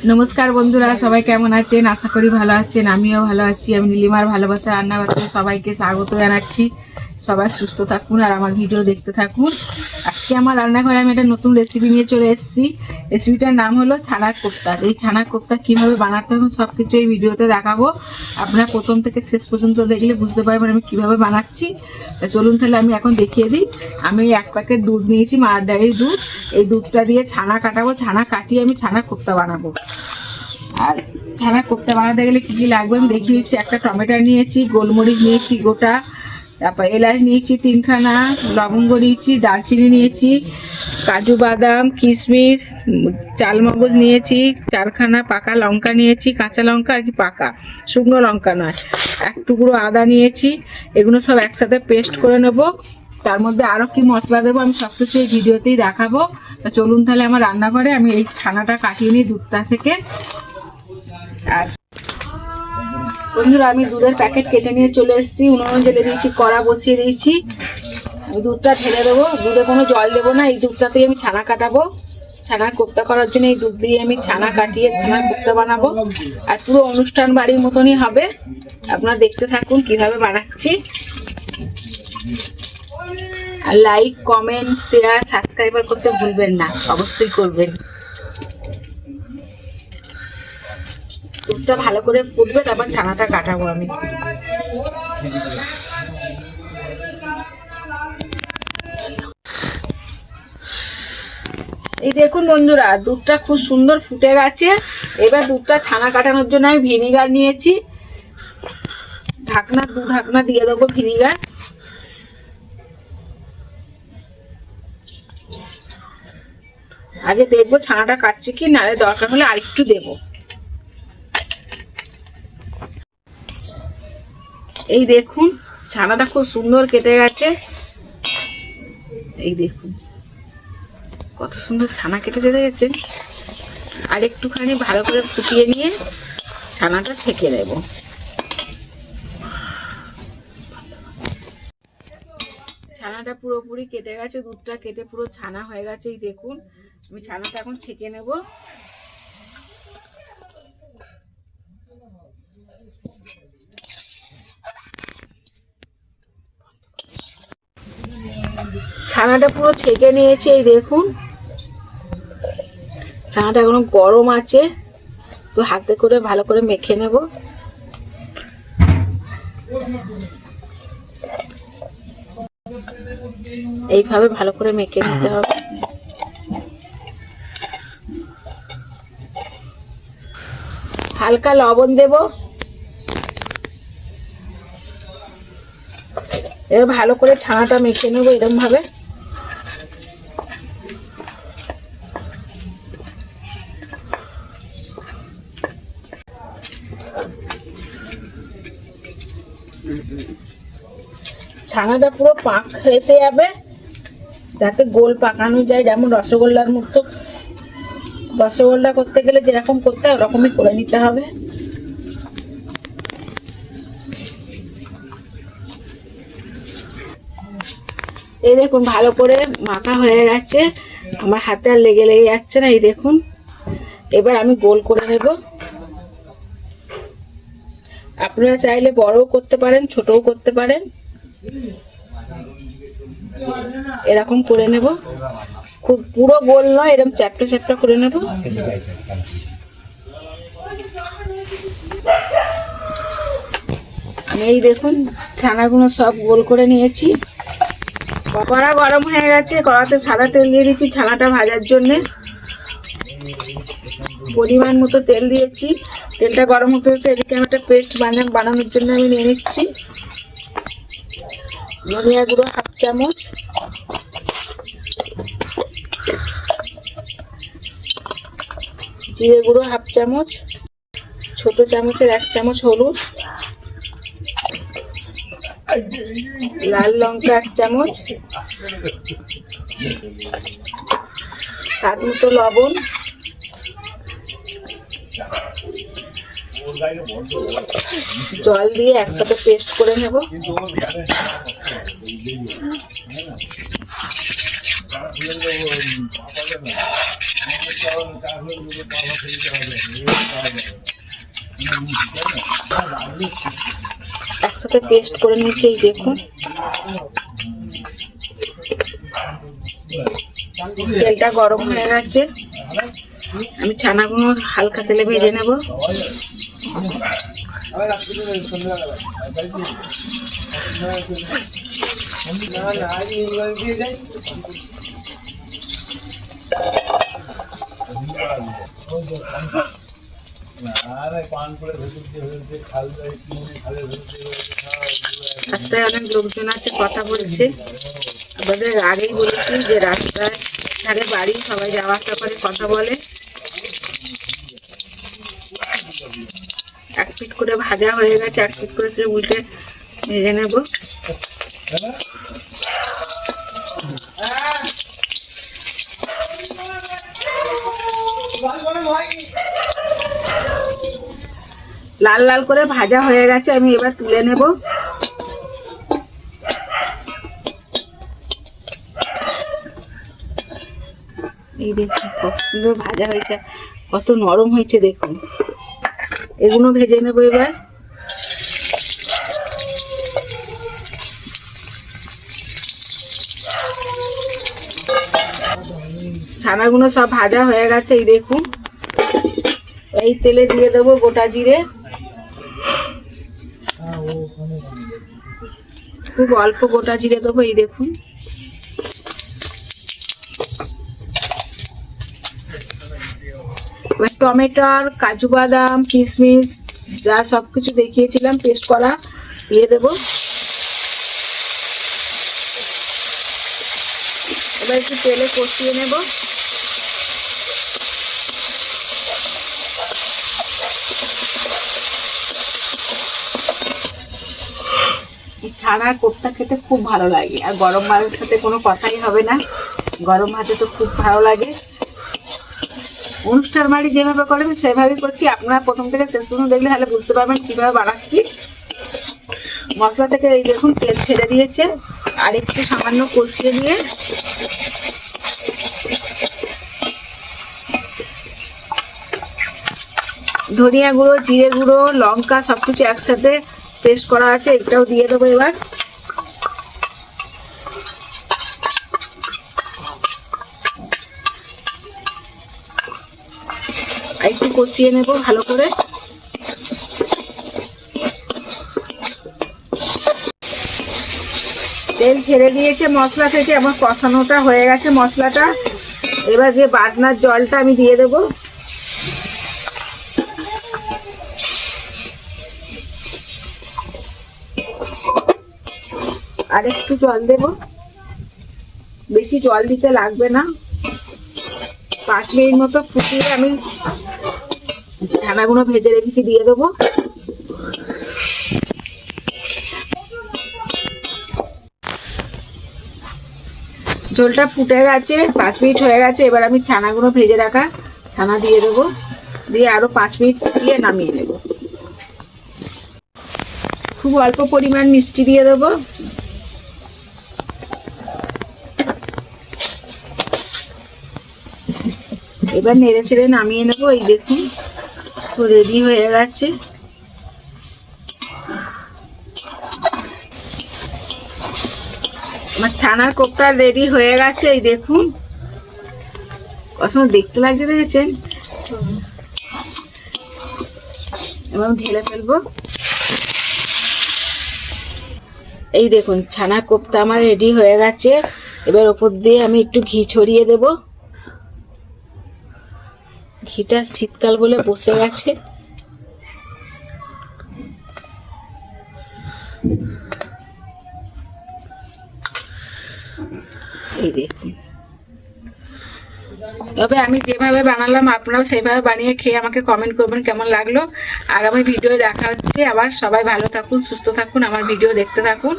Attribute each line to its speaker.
Speaker 1: नमस्कार बंधुरा सबाई केमन आছেন आशा करी ভালো আছেন আমিও ভালো আছি। আমি নীলিমার ভালোবাসা রান্নাঘরে সবাইকে স্বাগত জানাচ্ছি। সবাই সুস্থ থাকুন আর আমার ভিডিও দেখতে থাকুন। আজকে আমার রান্নাঘরে আমি একটা নতুন রেসিপি নিয়ে চলে এসেছি। রেসিপিটার নাম হলো ছানার কোফতা। এই ছানার কোফতা কিভাবে বানাতে হবে সব কিছু এই ভিডিওতে দেখাবো। আপনারা প্রথম থেকে শেষ পর্যন্ত দেখলে বুঝতে পারবেন আমি কিভাবে বানাচ্ছি। তা চলুন তাহলে আমি এখন দেখিয়ে দিই। আমি এক প্যাকেট দুধ নিয়েছি, মার ডায়েরির দুধ। এই দুধটা দিয়ে ছানা কাটাবো, ছানা কাটিয়ে আমি ছানার কোফতা বানাবো। আর ছানা কোফতা বানাতে গেলে কী কী লাগবে আমি দেখিয়ে দিচ্ছি। একটা টমেটো নিয়েছি, গোলমরিচ নিয়েছি গোটা, তারপর এলাচ নিয়েছি 3খানা, লবঙ্গ নিয়েছি, দারচিনি নিয়েছি, কাজু বাদাম, কিশমিশ, চালমগজ নিয়েছি 4খানা, পাকা লঙ্কা নিয়েছি, কাঁচা লঙ্কা আর কি পাকা, শুকনো লঙ্কা নয়, এক টুকরো আদা নিয়েছি। এগুলো সব একসাথে পেস্ট করে নেব। তার মধ্যে আরও কি মশলা দেবো আমি সব কিছু এই ভিডিওতেই দেখাবো। তা চলুন তাহলে আমার রান্নাঘরে আমি এই ছানাটা কাটিয়ে নিই দুধটা থেকে। আর বন্ধুরা আমি দুধের প্যাকেট কেটে নিয়ে চলে এসেছি। উনুনে জ্বেলে দিয়েছি, কড়া বসিয়ে দিয়েছি। আমি দুধটা ঢেলে দেবো। দুধে কোনো জল দেবো না, এই দুধটাতেই আমি ছানা কাটাবো। ছানার কোফতা করার জন্য এই দুধ দিয়ে আমি ছানা কাটিয়ে ছানার কোফতা বানাবো। আর পুরো অনুষ্ঠান বাড়ির মতনই হবে। আপনারা দেখতে থাকুন কিভাবে বানাচ্ছি। আর লাইক, কমেন্ট, শেয়ার, সাবস্ক্রাইবার করতে ভুলবেন না, অবশ্যই করবেন। দুধটা ভালো করে ফুটবে, তারপর ছানাটা কাটাবো আমি। এই দেখুন বন্ধুরা, দুধটা খুব সুন্দর ফুটে গেছে। এবার দুধটা ছানা কাটানোর জন্য আমি ভিনিগার নিয়েছি। ঢাকনা 2 ঢাকনা দিয়ে দেবো ভিনিগার। আগে দেখবো ছানাটা কাটছে কি, নাহলে দরকার হলে আরেকটু দেবো। এই দেখুন ছানাটা খুব সুন্দর কেটে গেছে। এই দেখুন কত সুন্দর ছানা কেটে দেখেছেন। আর একটুখানি ভালো করে ফুটিয়ে নিয়ে ছানাটা ছেঁকে নেব। ছানাটা পুরোপুরি কেটে গেছে, দুধটা কেটে পুরো ছানা হয়ে গেছে। এই দেখুন আমি ছানাটা এখন ছেঁকে নেব। ছানাটা পুরো ছেঁকে নিয়েছি। এই দেখুন ছানাটা এখনো গরম আছে, তো হাতে করে ভালো করে মেখে নেব। এইভাবে ভালো করে মেখে নিতে হবে। হালকা লবণ দেব। এবার ভালো করে ছানাটা মেখে নেব এরকম ভাবে। ছানাটা পুরো পাক এসে যাবে, যাতে গোল পাকানো যায়। যেমন রসগোল্লার মতো, রসগোল্লা করতে গেলে যেরকম করতে হয় ওরকমই করে নিতে হবে। এই দেখুন ভালো করে মাখা হয়ে গেছে, আমার হাতে আর লেগে লেগে যাচ্ছে না। এই দেখুন এবার আমি গোল করে নেব। আপনারা চাইলে বড়ও করতে পারেন, ছোটও করতে পারেন। এরকম করে নেব, খুব পুরো গোল নয়, এরকম চ্যাপটা চ্যাপটা করে নেব। আমি এই দেখুন ছানাগুলো সব গোল করে নিয়েছি। কড়া গরম হয়ে গেছে, কড়াতে সাদা তেল দিয়ে দিচ্ছি ছানাটা ভাজার জন্যে। পরিমাণ মতো তেল দিয়েছি। তেলটা গরম হতে হতে এদিকে আমি একটা পেস্ট বানানোর জন্য আমি নিয়ে নিচ্ছি। ধনিয়া গুঁড়ো 1/2 চামচ, জিরে গুঁড়ো 1/2 চামচ, ছোট চামচের 1 চামচ হলুদ, লাল লঙ্কা 1 চামচ, স্বাদ মতো লবণ, জল দিয়ে একসাথে পেস্ট করে নেব। একসাথে পেস্ট করে নিচ্ছে। এই দেখুন তেলটা গরম হয়ে গেছে, আমি ছানাগুলো হালকা তেলে ভেজে নেব। রাস্তায় অনেক লোকজন আছে, কথা বলছে। আমাদের আগেই বলেছি যে রাস্তায় ধারে বাড়ি, সবাই যাওয়া আসা করে, কথা বলে। এক পিট করে ভাজা হয়ে গেছে, এক পিট করে উল্টে ভেজে নেব। লাল লাল করে ভাজা হয়ে গেছে, আমি এবার তুলে নেব। এই দেখুন কত সুন্দর ভাজা হয়েছে, কত নরম হয়েছে দেখুন। এগুলো ভেজে নেব এবার। ছানাগুলো সব ভাজা হয়ে গেছে, এই দেখুন। এই তেলে দিয়ে দেবো গোটা জিরে, খুব অল্প গোটা জিরে দেবো। এই দেখুন টমেটোর, কাজু বাদাম, কিশমিশ যা সবকিছু দেখিয়েছিলাম পেস্ট করা দিয়ে দেব। এবার একটু তেলে কষিয়ে নেব। ছানার কোপ্তা খেতে খুব ভালো লাগে, আর গরম ভাতের সাথে কোনো কথাই হবে না। গরম ভাতে তো খুব ভালো লাগে। অনুষ্ঠান বাড়ি যেভাবে করে আমি সেভাবেই করছি, আপনারা প্রথম থেকে শেষ পর্যন্ত দেখলে তাহলে বুঝতে পারবেন কিভাবে বানাচ্ছি। মশলা থেকে এই দেখুন তেল ছেড়ে দিয়েছে, আর একটু সামান্য কষিয়ে নিয়ে ধনিয়া গুঁড়ো, জিরে গুঁড়ো, লঙ্কা সবকিছু একসাথে পেস্ট করা আছে, এটাও দিয়ে দেবো এবার। একটু কষিয়ে নেব ভালো করে। তেল ছেড়ে দিয়েছে মশলা থেকে, আমার কষানোটা হয়ে গেছে মশলাটা। এবার যে বাটনার জলটা আমি দিয়ে দেব। আর একটু জল দেব, বেশি জল দিতে লাগবে না। 5 মিনিট মতো ফুটিয়ে আমি ছানাগুলো ভেজে রেখেছি দিয়ে দেবো। ঝোলটা ফুটে গেছে, 5 মিনিট হয়ে গেছে। এবার আমি ছানাগুলো ভেজে রাখা ছানা দিয়ে দেবো, দিয়ে আরো 5 মিনিট ফুটিয়ে নামিয়ে নেব। খুব অল্প পরিমাণ মিষ্টি দিয়ে দেবো। এবার নেড়ে ছেড়ে নামিয়ে নেব। এই দেখুন তো রেডি হয়ে গেছে। আমার ছানার কোপ্তা রেডি হয়ে গেছে। এই দেখুন কত দেখতে লাগছে, দেখেছেন? এবার ঢেলে ফেলবো। এই দেখুন ছানার কোপ্তা আমার রেডি হয়ে গেছে। এবার ওপর দিয়ে আমি একটু ঘি ছড়িয়ে দেব। ঘিটা শীতকাল বলে বসে গেছে। এই দেখুন, তবে আমি যেভাবে বানালাম আপনারাও সেইভাবে বানিয়ে খেয়ে আমাকে কমেন্ট করবেন কেমন লাগলো। আগামী ভিডিও দেখা হচ্ছে আবার। সবাই ভালো থাকুন, সুস্থ থাকুন, আমার ভিডিও দেখতে থাকুন।